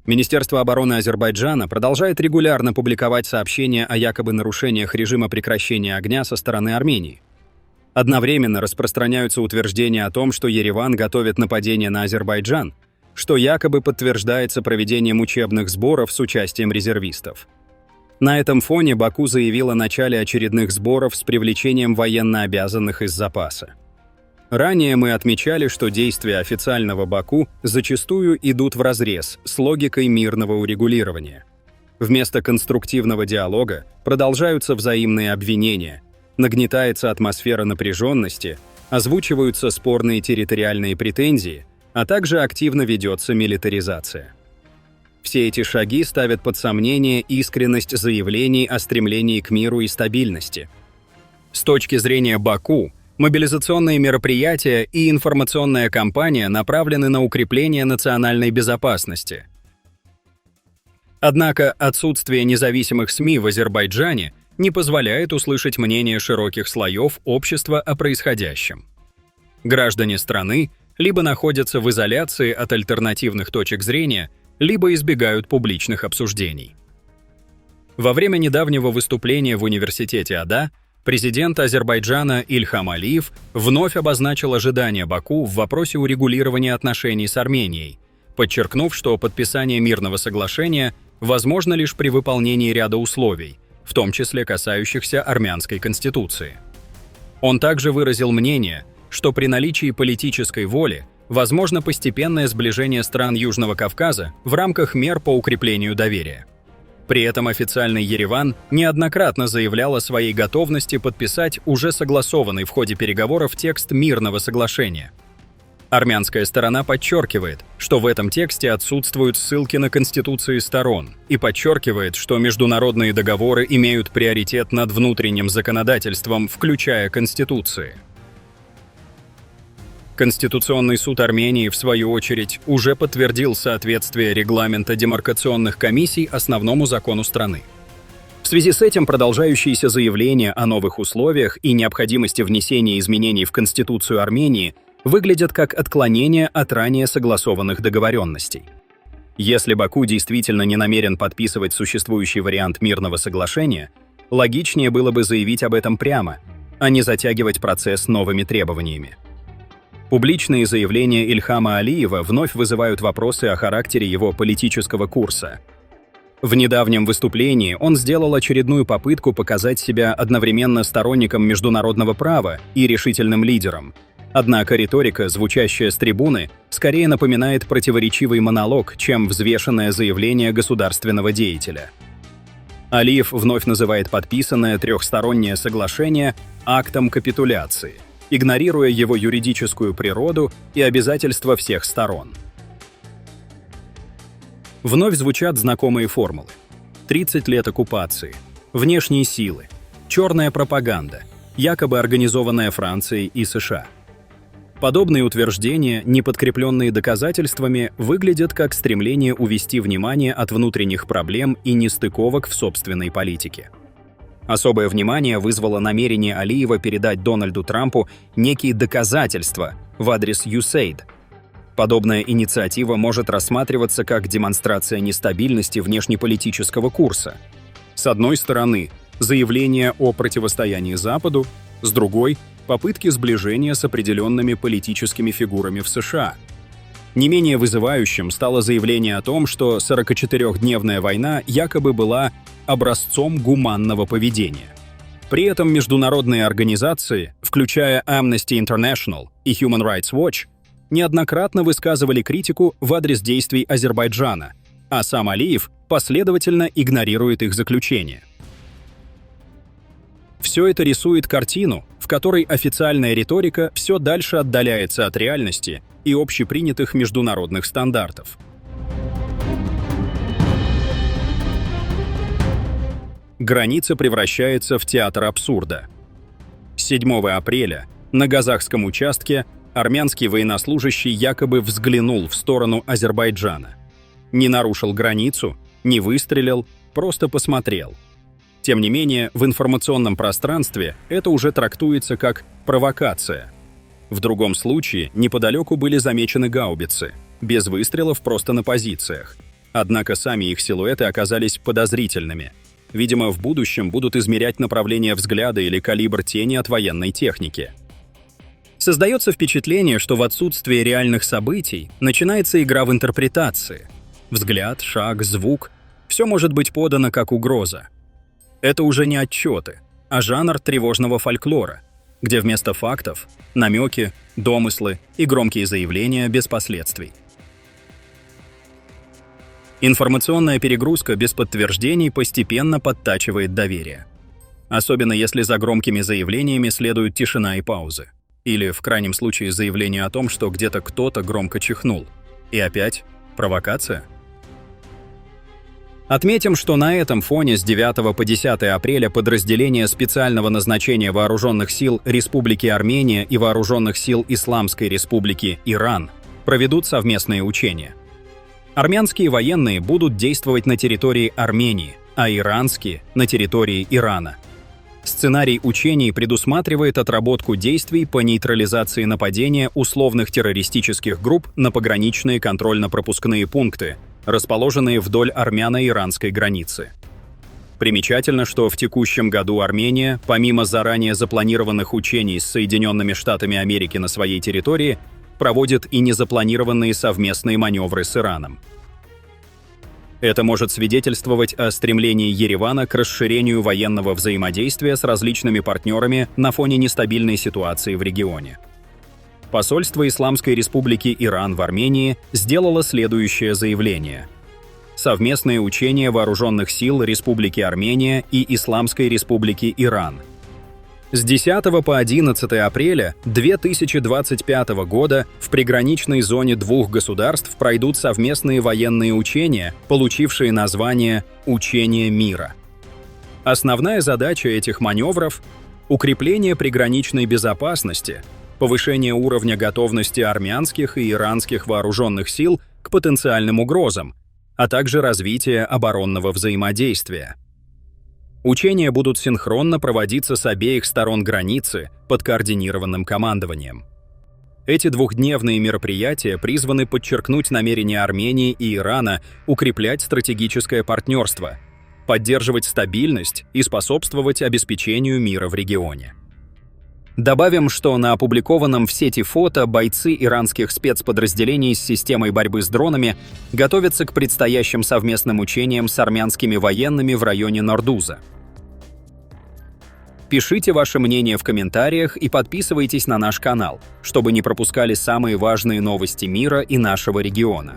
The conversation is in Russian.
Министерство обороны Азербайджана продолжает регулярно публиковать сообщения о якобы нарушениях режима прекращения огня со стороны Армении. Одновременно распространяются утверждения о том, что Ереван готовит нападение на Азербайджан, что якобы подтверждается проведением учебных сборов с участием резервистов. На этом фоне Баку заявил о начале очередных сборов с привлечением военнообязанных из запаса. Ранее мы отмечали, что действия официального Баку зачастую идут вразрез с логикой мирного урегулирования. Вместо конструктивного диалога продолжаются взаимные обвинения, нагнетается атмосфера напряженности, озвучиваются спорные территориальные претензии, а также активно ведется милитаризация. Все эти шаги ставят под сомнение искренность заявлений о стремлении к миру и стабильности. С точки зрения Баку, мобилизационные мероприятия и информационная кампания направлены на укрепление национальной безопасности. Однако отсутствие независимых СМИ в Азербайджане не позволяет услышать мнение широких слоев общества о происходящем. Граждане страны либо находятся в изоляции от альтернативных точек зрения, либо избегают публичных обсуждений. Во время недавнего выступления в университете АДА президент Азербайджана Ильхам Алиев вновь обозначил ожидания Баку в вопросе урегулирования отношений с Арменией, подчеркнув, что подписание мирного соглашения возможно лишь при выполнении ряда условий, в том числе касающихся армянской конституции. Он также выразил мнение, что при наличии политической воли возможно постепенное сближение стран Южного Кавказа в рамках мер по укреплению доверия. При этом официальный Ереван неоднократно заявлял о своей готовности подписать уже согласованный в ходе переговоров текст мирного соглашения. Армянская сторона подчеркивает, что в этом тексте отсутствуют ссылки на конституции сторон, и подчеркивает, что международные договоры имеют приоритет над внутренним законодательством, включая конституции. Конституционный суд Армении, в свою очередь, уже подтвердил соответствие регламента демаркационных комиссий основному закону страны. В связи с этим продолжающиеся заявления о новых условиях и необходимости внесения изменений в Конституцию Армении выглядят как отклонение от ранее согласованных договоренностей. Если Баку действительно не намерен подписывать существующий вариант мирного соглашения, логичнее было бы заявить об этом прямо, а не затягивать процесс новыми требованиями. Публичные заявления Ильхама Алиева вновь вызывают вопросы о характере его политического курса. В недавнем выступлении он сделал очередную попытку показать себя одновременно сторонником международного права и решительным лидером. Однако риторика, звучащая с трибуны, скорее напоминает противоречивый монолог, чем взвешенное заявление государственного деятеля. Алиев вновь называет подписанное трехстороннее соглашение актом капитуляции, игнорируя его юридическую природу и обязательства всех сторон. Вновь звучат знакомые формулы. 30 лет оккупации, внешние силы, черная пропаганда, якобы организованная Францией и США. Подобные утверждения, не подкрепленные доказательствами, выглядят как стремление увести внимание от внутренних проблем и нестыковок в собственной политике. Особое внимание вызвало намерение Алиева передать Дональду Трампу некие доказательства в адрес USAID. Подобная инициатива может рассматриваться как демонстрация нестабильности внешнеполитического курса. С одной стороны, заявление о противостоянии Западу, с другой – попытки сближения с определенными политическими фигурами в США. Не менее вызывающим стало заявление о том, что 44-дневная война якобы была образцом гуманного поведения. При этом международные организации, включая Amnesty International и Human Rights Watch, неоднократно высказывали критику в адрес действий Азербайджана, а сам Алиев последовательно игнорирует их заключения. Все это рисует картину, в которой официальная риторика все дальше отдаляется от реальности и общепринятых международных стандартов. Граница превращается в театр абсурда. 7 апреля на Газахском участке армянский военнослужащий якобы взглянул в сторону Азербайджана. Не нарушил границу, не выстрелил, просто посмотрел. Тем не менее, в информационном пространстве это уже трактуется как провокация. В другом случае неподалеку были замечены гаубицы, без выстрелов, просто на позициях. Однако сами их силуэты оказались подозрительными. Видимо, в будущем будут измерять направление взгляда или калибр тени от военной техники. Создается впечатление, что в отсутствии реальных событий начинается игра в интерпретации. Взгляд, шаг, звук – все может быть подано как угроза. Это уже не отчеты, а жанр тревожного фольклора, где вместо фактов – намеки, домыслы и громкие заявления без последствий. Информационная перегрузка без подтверждений постепенно подтачивает доверие. Особенно если за громкими заявлениями следует тишина и паузы. Или, в крайнем случае, заявление о том, что где-то кто-то громко чихнул. И опять провокация? Отметим, что на этом фоне с 9 по 10 апреля подразделения специального назначения Вооруженных сил Республики Армения и Вооруженных сил Исламской Республики Иран проведут совместные учения. Армянские военные будут действовать на территории Армении, а иранские – на территории Ирана. Сценарий учений предусматривает отработку действий по нейтрализации нападения условных террористических групп на пограничные контрольно-пропускные пункты, расположенные вдоль армяно-иранской границы. Примечательно, что в текущем году Армения, помимо заранее запланированных учений с Соединенными Штатами Америки на своей территории, проводит и незапланированные совместные маневры с Ираном. Это может свидетельствовать о стремлении Еревана к расширению военного взаимодействия с различными партнерами на фоне нестабильной ситуации в регионе. Посольство Исламской Республики Иран в Армении сделало следующее заявление. Совместные учения Вооруженных сил Республики Армения и Исламской Республики Иран. С 10 по 11 апреля 2025 года в приграничной зоне двух государств пройдут совместные военные учения, получившие название «Учение мира». Основная задача этих маневров – укрепление приграничной безопасности, повышение уровня готовности армянских и иранских вооруженных сил к потенциальным угрозам, а также развитие оборонного взаимодействия. Учения будут синхронно проводиться с обеих сторон границы под координированным командованием. Эти двухдневные мероприятия призваны подчеркнуть намерение Армении и Ирана укреплять стратегическое партнерство, поддерживать стабильность и способствовать обеспечению мира в регионе. Добавим, что на опубликованном в сети фото бойцы иранских спецподразделений с системой борьбы с дронами готовятся к предстоящим совместным учениям с армянскими военными в районе Нордуза. Пишите ваше мнение в комментариях и подписывайтесь на наш канал, чтобы не пропускали самые важные новости мира и нашего региона.